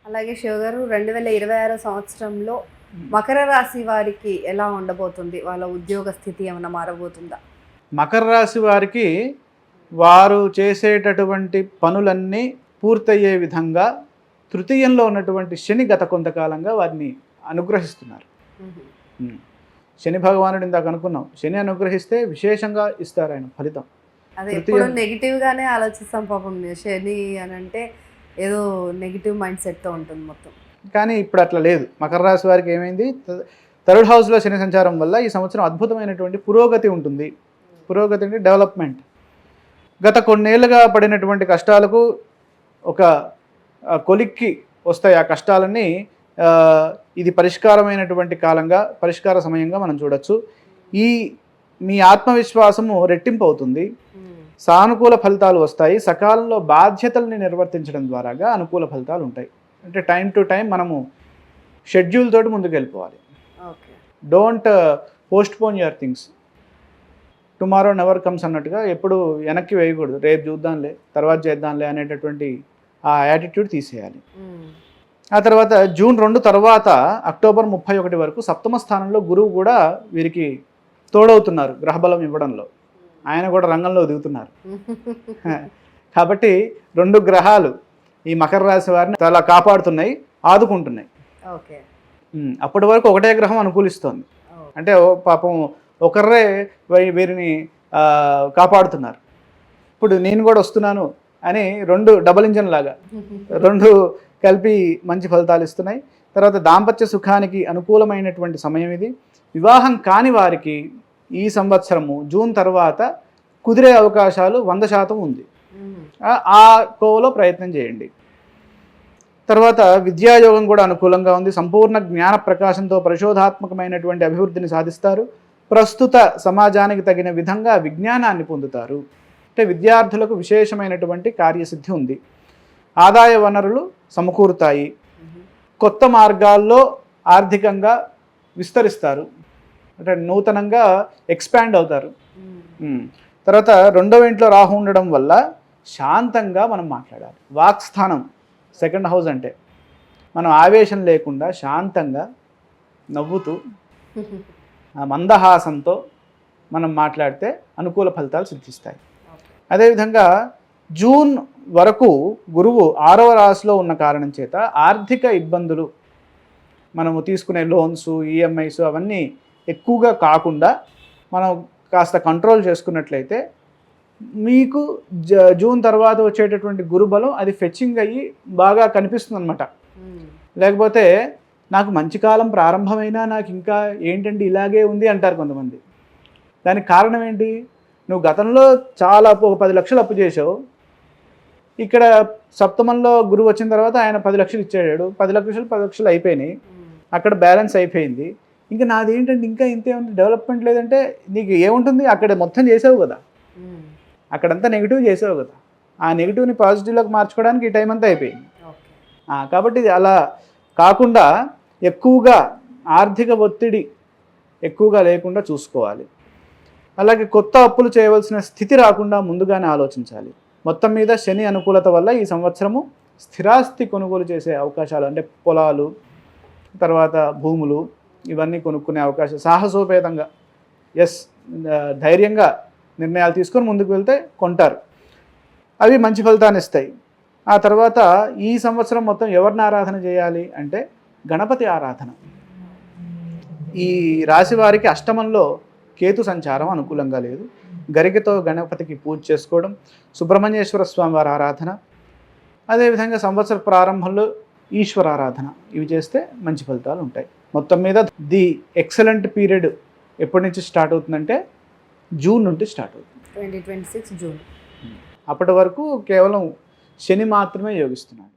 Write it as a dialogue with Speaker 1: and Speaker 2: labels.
Speaker 1: అలాగే శివ గారు 2026 సంవత్సరంలో మకర రాశి వారికి ఎలా ఉండబోతుంది? వాళ్ళ ఉద్యోగ స్థితి ఏమైనా మారబోతుందా?
Speaker 2: మకర రాశి వారికి వారు చేసేటటువంటి పనులన్నీ పూర్తయ్యే విధంగా తృతీయంలో ఉన్నటువంటి శని గత కొంతకాలంగా వారిని అనుగ్రహిస్తున్నారు.
Speaker 1: హుహు.
Speaker 2: శని భగవానుడు ఇందాక అనుకున్నాం, శని అనుగ్రహిస్తే విశేషంగా ఇస్తారు ఆయన ఫలితం.
Speaker 1: అదే ఎప్పుడు
Speaker 2: తృతీయం
Speaker 1: నెగెటివ్‌గానే ఆలోచిస్తాం పాపం. శని అనంటే ఏదో నెగెటివ్ మైండ్ సెట్‌తో ఉంటుంది మొత్తం.
Speaker 2: కానీ ఇప్పుడు అట్లా లేదు. మకర రాశి వారికి ఏమైంది, థర్డ్ హౌస్లో శని సంచారం వల్ల ఈ సంవత్సరం అద్భుతమైనటువంటి పురోగతి ఉంటుంది. పురోగతి అంటే డెవలప్మెంట్. గత కొన్నేళ్లుగా పడినటువంటి కష్టాలకు ఒక కొలిక్కి వస్తాయి ఆ కష్టాలన్నీ. ఇది పరిష్కారమైనటువంటి కాలంగా, పరిష్కార సమయంగా మనం చూడొచ్చు. ఈ మీ ఆత్మవిశ్వాసము రెట్టింపు అవుతుంది. సానుకూల ఫలితాలు వస్తాయి. సకాలంలో బాధ్యతల్ని నిర్వర్తించడం ద్వారాగా అనుకూల ఫలితాలు ఉంటాయి. అంటే టైం టు టైం మనము షెడ్యూల్ తోటి ముందుకు వెళ్ళిపోవాలి.
Speaker 1: Okay.
Speaker 2: Don't post phone your things. Tomorrow never comes అన్నట్టుగా ఎప్పుడు వెనక్కి వేయకూడదు. రేపు చూద్దాంలే, తర్వాత చేద్దాంలే అనేటటువంటి ఆ యాటిట్యూడ్ తీసేయాలి. ఆ తర్వాత జూన్ 2 తర్వాత అక్టోబర్ 31 వరకు సప్తమ స్థానంలో గురువు కూడా వీరికి తోడవుతున్నారు గ్రహబలం ఇవ్వడంలో. ఆయన కూడా రంగంలో దిగుతున్నారు. కాబట్టి 2 గ్రహాలు ఈ మకర రాశి వారిని చాలా కాపాడుతున్నాయి, ఆదుకుంటున్నాయి.
Speaker 1: ఓకే.
Speaker 2: అప్పటి వరకు ఒకటే గ్రహం అనుకూలిస్తోంది. అంటే పాపం ఒకరే వీరిని కాపాడుతున్నారు. ఇప్పుడు నేను కూడా వస్తున్నాను అని 2 డబల్ ఇంజన్ లాగా 2 కలిపి మంచి ఫలితాలు ఇస్తున్నాయి. తర్వాత దాంపత్య సుఖానికి అనుకూలమైనటువంటి సమయం ఇది. వివాహం కాని వారికి ఈ సంవత్సరము జూన్ తర్వాత కుదిరే అవకాశాలు 100% ఉంది. ఆ కోవలో ప్రయత్నం చేయండి. తర్వాత విద్యాయోగం కూడా అనుకూలంగా ఉంది. సంపూర్ణ జ్ఞాన ప్రకాశంతో పరిశోధాత్మకమైనటువంటి అభివృద్ధిని సాధిస్తారు. ప్రస్తుత సమాజానికి తగిన విధంగా విజ్ఞానాన్ని పొందుతారు. అంటే విద్యార్థులకు విశేషమైనటువంటి కార్యసిద్ధి ఉంది. ఆదాయ వనరులు సమకూరుతాయి. కొత్త మార్గాల్లో ఆర్థికంగా విస్తరిస్తారు. అంటే నూతనంగా ఎక్స్పాండ్ అవుతారు. తర్వాత 2వ ఇంట్లో రాహు ఉండడం వల్ల శాంతంగా మనం మాట్లాడాలి. వాక్స్థానం సెకండ్ హౌస్ అంటే మనం ఆవేశం లేకుండా శాంతంగా నవ్వుతూ మందహాసంతో మనం మాట్లాడితే అనుకూల ఫలితాలు సిద్ధిస్తాయి. అదేవిధంగా జూన్ వరకు గురువు 6వ రాశిలో ఉన్న కారణం చేత ఆర్థిక ఇబ్బందులు, మనము తీసుకునే లోన్స్, ఈఎంఐస్ అవన్నీ ఎక్కువగా కాకుండా మనం కాస్త కంట్రోల్ చేసుకున్నట్లయితే మీకు జూన్ తర్వాత వచ్చేటటువంటి గురుబలం అది ఫెచ్చింగ్ అయ్యి బాగా కనిపిస్తుంది అనమాట. లేకపోతే నాకు మంచి కాలం ప్రారంభమైనా నాకు ఇంకా ఏంటంటే ఇలాగే ఉంది అంటారు కొంతమంది. దానికి కారణం ఏంటి? నువ్వు గతంలో చాలా ఒక 10 లక్షలు అప్పు చేసావు. ఇక్కడ సప్తమంలో గురువు వచ్చిన తర్వాత ఆయన 10 లక్షలు ఇచ్చాడు. 10 లక్షలు అయిపోయినాయి. అక్కడ బ్యాలెన్స్ అయిపోయింది. ఇంకా నాది ఏంటంటే ఇంకా ఇంతే ఉంది, డెవలప్మెంట్ లేదంటే నీకు ఏముంటుంది? అక్కడ మొత్తం చేసావు కదా, అక్కడంతా నెగిటివ్ చేసావు కదా. ఆ నెగిటివ్ని పాజిటివ్లోకి మార్చుకోవడానికి ఈ టైం అంతా అయిపోయింది. కాబట్టి అలా కాకుండా ఎక్కువగా ఆర్థిక ఒత్తిడి ఎక్కువగా లేకుండా చూసుకోవాలి. అలాగే కొత్త అప్పులు చేయవలసిన స్థితి రాకుండా ముందుగానే ఆలోచించాలి. మొత్తం మీద శని అనుకూలత వల్ల ఈ సంవత్సరము స్థిరాస్తి కొనుగోలు చేసే అవకాశాలు, అంటే పొలాలు, తర్వాత భూములు, ఇవన్నీ కొనుక్కునే అవకాశం సాహసోపేతంగా ధైర్యంగా నిర్ణయాలు తీసుకొని ముందుకు వెళ్తే కొంటారు. అవి మంచి ఫలితాన్ని ఇస్తాయి. ఆ తర్వాత ఈ సంవత్సరం మొత్తం ఎవరిని ఆరాధన చేయాలి అంటే గణపతి ఆరాధన. ఈ రాశి వారికి అష్టమంలో కేతు సంచారం అనుకూలంగా లేదు. గరికతో గణపతికి పూజ చేసుకోవడం, సుబ్రహ్మణ్యేశ్వర స్వామి వారి ఆరాధన, అదేవిధంగా సంవత్సర ప్రారంభంలో ఈశ్వర ఆరాధన, ఇవి చేస్తే మంచి ఫలితాలు ఉంటాయి. మొత్తం మీద ది ఎక్సలెంట్ పీరియడ్ ఎప్పటి నుంచి స్టార్ట్ అవుతుందంటే జూన్ నుండి స్టార్ట్ అవుతుంది.
Speaker 1: 2026 జూన్.
Speaker 2: అప్పటి వరకు కేవలం శని మాత్రమే యోగిస్తున్నాడు.